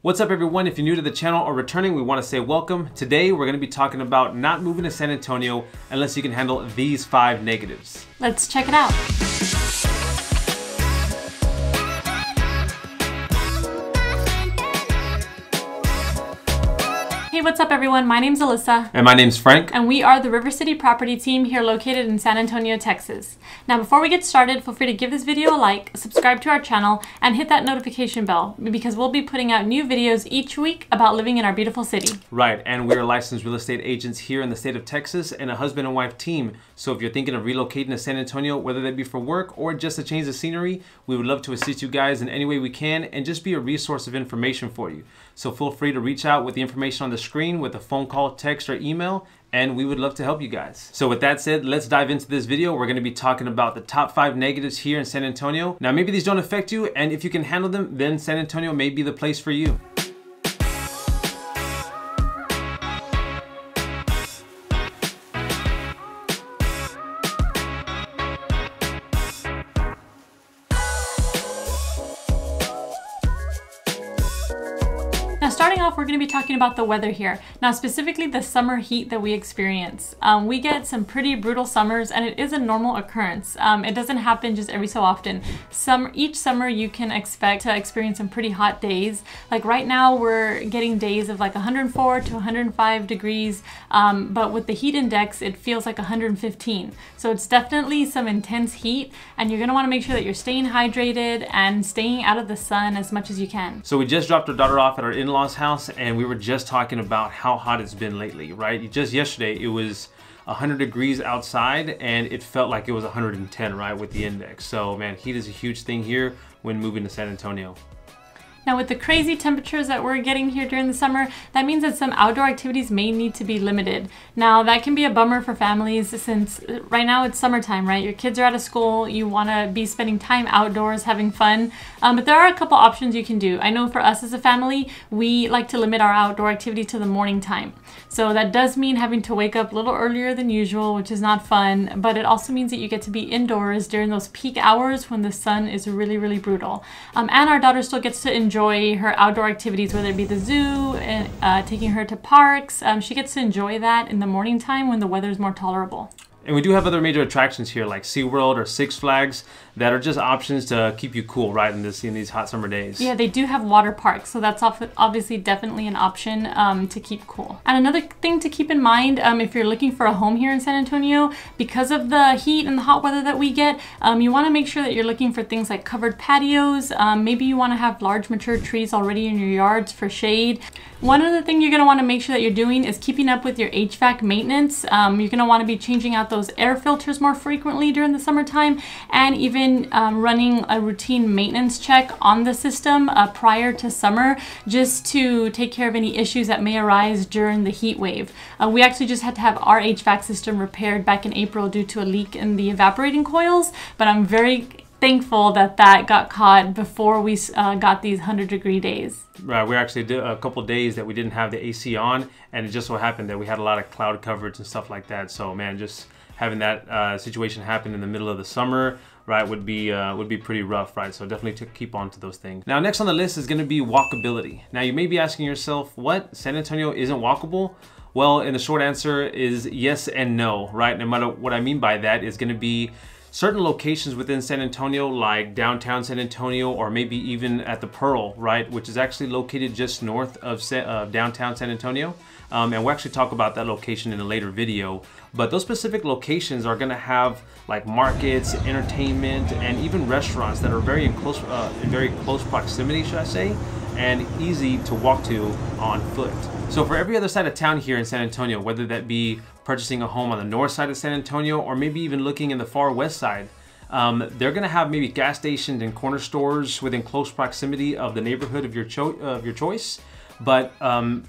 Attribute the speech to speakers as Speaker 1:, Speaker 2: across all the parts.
Speaker 1: What's up everyone? If you're new to the channel or returning, we want to say welcome. Today we're going to be talking about not moving to San Antonio unless you can handle these 5 negatives.
Speaker 2: Let's check it out. Hey, what's up everyone? My name's Alyssa.
Speaker 1: And my name's Frank.
Speaker 2: And we are the River City property team here located in San Antonio, Texas. Now before we get started, feel free to give this video a like, subscribe to our channel, and hit that notification bell because we'll be putting out new videos each week about living in our beautiful city.
Speaker 1: Right, and we're licensed real estate agents here in the state of Texas and a husband and wife team. So if you're thinking of relocating to San Antonio, whether that be for work or just to change the scenery, we would love to assist you guys in any way we can and just be a resource of information for you. So feel free to reach out with the information on the screen with a phone call, text, or email, and we would love to help you guys. So with that said, let's dive into this video. We're going to be talking about the top 5 negatives here in San Antonio. Now maybe these don't affect you, and if you can handle them, then San Antonio may be the place for you.
Speaker 2: Now starting off, we're going to be talking about the weather here. Now specifically the summer heat that we experience. We get some pretty brutal summers and it is a normal occurrence. It doesn't happen just every so often. Each summer you can expect to experience some pretty hot days. Like right now we're getting days of like 104 to 105 degrees, but with the heat index it feels like 115. So it's definitely some intense heat and you're going to want to make sure that you're staying hydrated and staying out of the sun as much as you can.
Speaker 1: So we just dropped our daughter off at our in-laws house and we were just talking about how hot it's been lately, right? Just yesterday it was 100 degrees outside and it felt like it was 110, right, with the index. So man, heat is a huge thing here when moving to San Antonio.
Speaker 2: Now with the crazy temperatures that we're getting here during the summer, that means that some outdoor activities may need to be limited. Now that can be a bummer for families since right now it's summertime, right? Your kids are out of school, you want to be spending time outdoors having fun, but there are a couple options you can do. I know for us as a family, we like to limit our outdoor activity to the morning time. So that does mean having to wake up a little earlier than usual, which is not fun, but it also means that you get to be indoors during those peak hours when the sun is really, really brutal. And our daughter still gets to enjoy her outdoor activities, whether it be the zoo, and taking her to parks. She gets to enjoy that in the morning time when the weather is more tolerable.
Speaker 1: And we do have other major attractions here like SeaWorld or Six Flags that are just options to keep you cool, right, in these hot summer days.
Speaker 2: Yeah, they do have water parks, so that's obviously definitely an option to keep cool. And another thing to keep in mind, if you're looking for a home here in San Antonio, because of the heat and the hot weather that we get, you want to make sure that you're looking for things like covered patios. Maybe you want to have large mature trees already in your yards for shade. One other thing you're going to want to make sure that you're doing is keeping up with your HVAC maintenance. You're going to want to be changing out those air filters more frequently during the summertime, and even running a routine maintenance check on the system prior to summer, just to take care of any issues that may arise during the heat wave. We actually just had to have our HVAC system repaired back in April due to a leak in the evaporating coils, but I'm very thankful that that got caught before we got these 100-degree days.
Speaker 1: Right, we actually did a couple days that we didn't have the AC on, and it just so happened that we had a lot of cloud coverage and stuff like that. So man, just having that situation happen in the middle of the summer, right, would be pretty rough, right? So definitely to keep on to those things. Now next on the list is going to be walkability. Now you may be asking yourself, what? San Antonio isn't walkable? Well, and the short answer is yes and no, right? No matter what I mean by that is going to be certain locations within San Antonio, like downtown San Antonio, or maybe even at the Pearl, right, which is actually located just north of downtown San Antonio. And we'll actually talk about that location in a later video. But those specific locations are going to have like markets, entertainment, and even restaurants that are in very close proximity, should I say, and easy to walk to on foot. So for every other side of town here in San Antonio, whether that be purchasing a home on the north side of San Antonio or maybe even looking in the far west side, they're going to have maybe gas stations and corner stores within close proximity of the neighborhood of your choice. But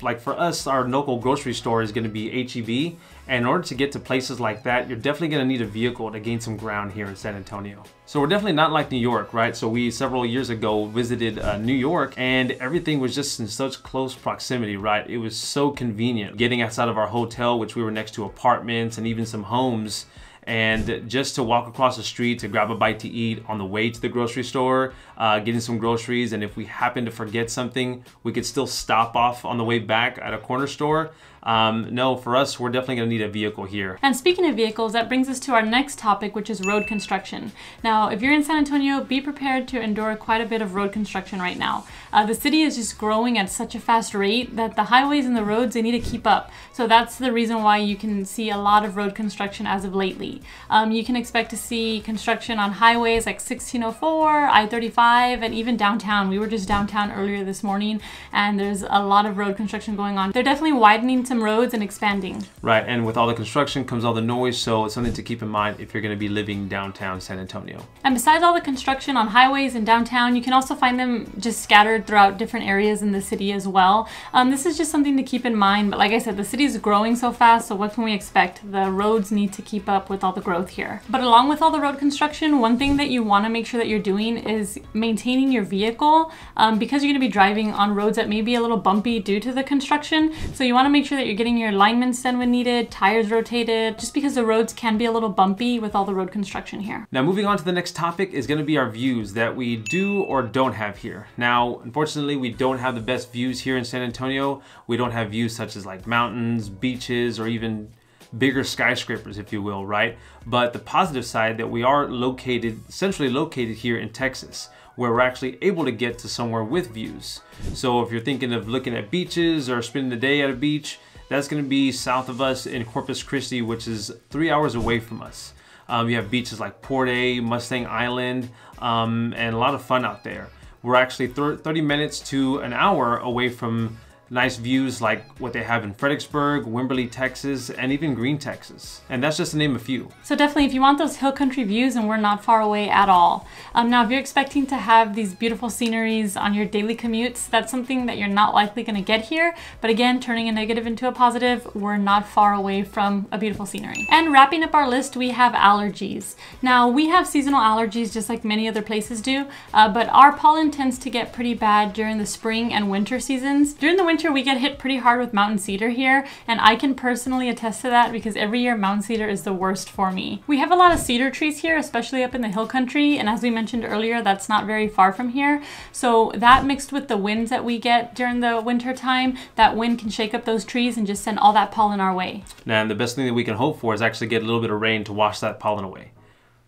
Speaker 1: like for us, our local grocery store is going to be H-E-B. And in order to get to places like that, you're definitely going to need a vehicle to gain some ground here in San Antonio. So we're definitely not like New York, right? So we several years ago visited New York and everything was just in such close proximity, right? It was so convenient getting outside of our hotel, which we were next to apartments and even some homes. and just to walk across the street to grab a bite to eat on the way to the grocery store, getting some groceries, and if we happen to forget something, we could still stop off on the way back at a corner store. No, for us, we're definitely gonna need a vehicle here.
Speaker 2: And speaking of vehicles, that brings us to our next topic, which is road construction. Now, if you're in San Antonio, be prepared to endure quite a bit of road construction right now. The city is just growing at such a fast rate that the highways and the roads, they need to keep up. So that's the reason why you can see a lot of road construction as of lately. You can expect to see construction on highways like 1604, I-35, and even downtown. We were just downtown earlier this morning, and there's a lot of road construction going on. They're definitely widening some roads and expanding.
Speaker 1: Right, and with all the construction comes all the noise, so it's something to keep in mind if you're going to be living downtown San Antonio.
Speaker 2: And besides all the construction on highways and downtown, you can also find them just scattered throughout different areas in the city as well. This is just something to keep in mind, but like I said, the city is growing so fast, so what can we expect? The roads need to keep up with all the growth here. But along with all the road construction, one thing that you want to make sure that you're doing is maintaining your vehicle, because you're going to be driving on roads that may be a little bumpy due to the construction. So you want to make sure that you're getting your alignments done when needed, tires rotated, just because the roads can be a little bumpy with all the road construction here.
Speaker 1: Now, moving on to the next topic is going to be our views that we do or don't have here. Now, unfortunately, we don't have the best views here in San Antonio. We don't have views such as like mountains, beaches, or even bigger skyscrapers, if you will, right? But the positive side that we are centrally located here in Texas, where we're actually able to get to somewhere with views. So if you're thinking of looking at beaches or spending the day at a beach, that's gonna be south of us in Corpus Christi, which is 3 hours away from us. You have beaches like Port A, Mustang Island, and a lot of fun out there. We're actually 30 minutes to an hour away from nice views like what they have in Fredericksburg, Wimberley, Texas, and even Green, Texas. And that's just to name a few.
Speaker 2: So definitely, if you want those hill country views, and we're not far away at all. Now, if you're expecting to have these beautiful sceneries on your daily commutes, that's something that you're not likely gonna get here. But again, turning a negative into a positive, we're not far away from a beautiful scenery. And wrapping up our list, we have allergies. Now, we have seasonal allergies just like many other places do, but our pollen tends to get pretty bad during the spring and winter seasons. During the winter, we get hit pretty hard with mountain cedar here, and I can personally attest to that because every year mountain cedar is the worst for me. We have a lot of cedar trees here, especially up in the hill country, and as we mentioned earlier, that's not very far from here. So that mixed with the winds that we get during the winter time, that wind can shake up those trees and just send all that pollen our way.
Speaker 1: Now, and the best thing that we can hope for is actually get a little bit of rain to wash that pollen away.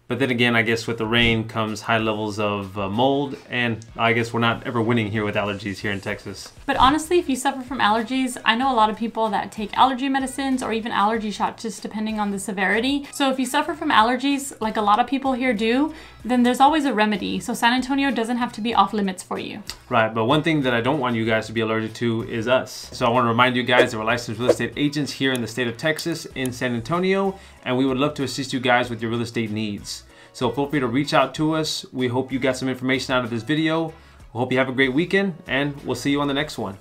Speaker 1: But then again, I guess with the rain comes high levels of mold, and I guess we're not ever winning here with allergies here in Texas.
Speaker 2: But honestly, if you suffer from allergies, I know a lot of people that take allergy medicines or even allergy shots, just depending on the severity. So if you suffer from allergies, like a lot of people here do, then there's always a remedy. So San Antonio doesn't have to be off limits for you.
Speaker 1: Right, but one thing that I don't want you guys to be allergic to is us. So I want to remind you guys that we're licensed real estate agents here in the state of Texas in San Antonio, and we would love to assist you guys with your real estate needs. So feel free to reach out to us. We hope you got some information out of this video. We hope you have a great weekend, and we'll see you on the next one.